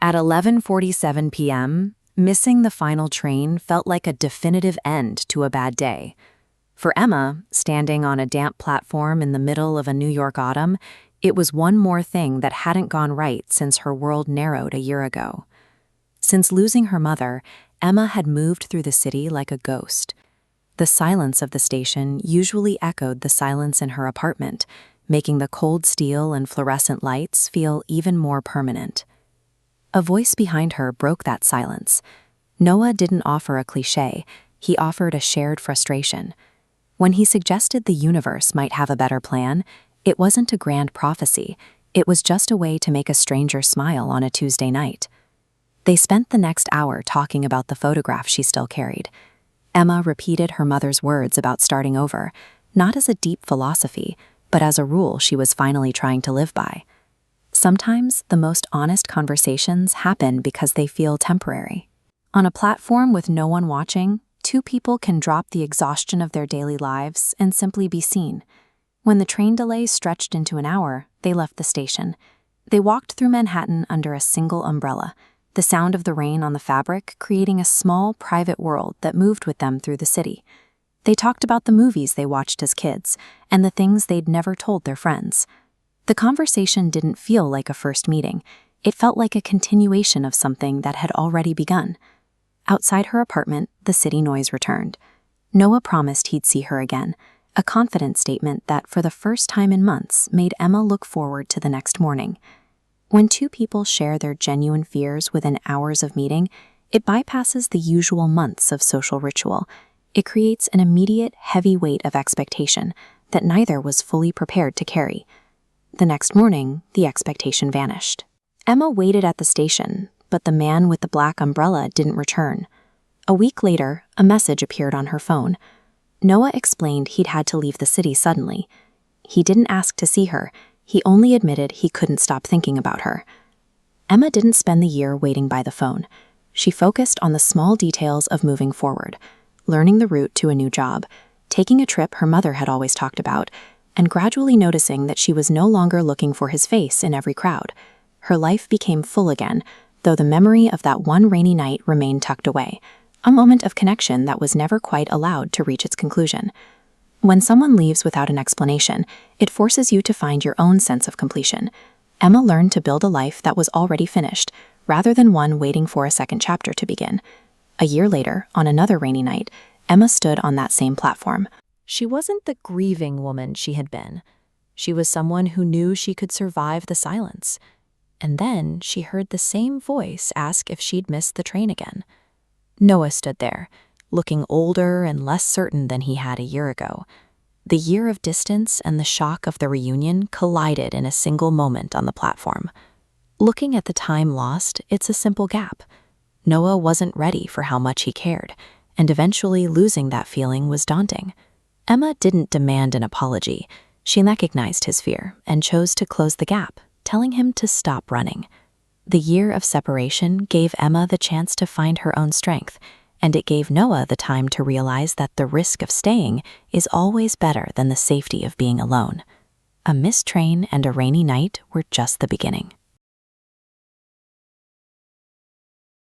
At 11:47 p.m., missing the final train felt like a definitive end to a bad day. For Emma, standing on a damp platform in the middle of a New York autumn, it was one more thing that hadn't gone right since her world narrowed a year ago. Since losing her mother, Emma had moved through the city like a ghost. The silence of the station usually echoed the silence in her apartment, making the cold steel and fluorescent lights feel even more permanent. A voice behind her broke that silence. Noah didn't offer a cliché, he offered a shared frustration. When he suggested the universe might have a better plan, it wasn't a grand prophecy, it was just a way to make a stranger smile on a Tuesday night. They spent the next hour talking about the photograph she still carried. Emma repeated her mother's words about starting over, not as a deep philosophy, but as a rule she was finally trying to live by. Sometimes the most honest conversations happen because they feel temporary. On a platform with no one watching, two people can drop the exhaustion of their daily lives and simply be seen. When the train delay stretched into an hour, they left the station. They walked through Manhattan under a single umbrella, the sound of the rain on the fabric creating a small, private world that moved with them through the city. They talked about the movies they watched as kids and the things they'd never told their friends. The conversation didn't feel like a first meeting. It felt like a continuation of something that had already begun. Outside her apartment, the city noise returned. Noah promised he'd see her again, a confident statement that for the first time in months made Emma look forward to the next morning. When two people share their genuine fears within hours of meeting, it bypasses the usual months of social ritual. It creates an immediate, heavy weight of expectation that neither was fully prepared to carry. The next morning, the expectation vanished. Emma waited at the station, but the man with the black umbrella didn't return. A week later, a message appeared on her phone. Noah explained he'd had to leave the city suddenly. He didn't ask to see her, he only admitted he couldn't stop thinking about her. Emma didn't spend the year waiting by the phone. She focused on the small details of moving forward, learning the route to a new job, taking a trip her mother had always talked about, and gradually noticing that she was no longer looking for his face in every crowd. Her life became full again, though the memory of that one rainy night remained tucked away, a moment of connection that was never quite allowed to reach its conclusion. When someone leaves without an explanation, it forces you to find your own sense of completion. Emma learned to build a life that was already finished, rather than one waiting for a second chapter to begin. A year later, on another rainy night, Emma stood on that same platform. She wasn't the grieving woman she had been. She was someone who knew she could survive the silence. And then she heard the same voice ask if she'd missed the train again. Noah stood there, looking older and less certain than he had a year ago. The year of distance and the shock of the reunion collided in a single moment on the platform. Looking at the time lost, it's a simple gap. Noah wasn't ready for how much he cared, and eventually losing that feeling was daunting. Emma didn't demand an apology. She recognized his fear and chose to close the gap, telling him to stop running. The year of separation gave Emma the chance to find her own strength, and it gave Noah the time to realize that the risk of staying is always better than the safety of being alone. A missed train and a rainy night were just the beginning.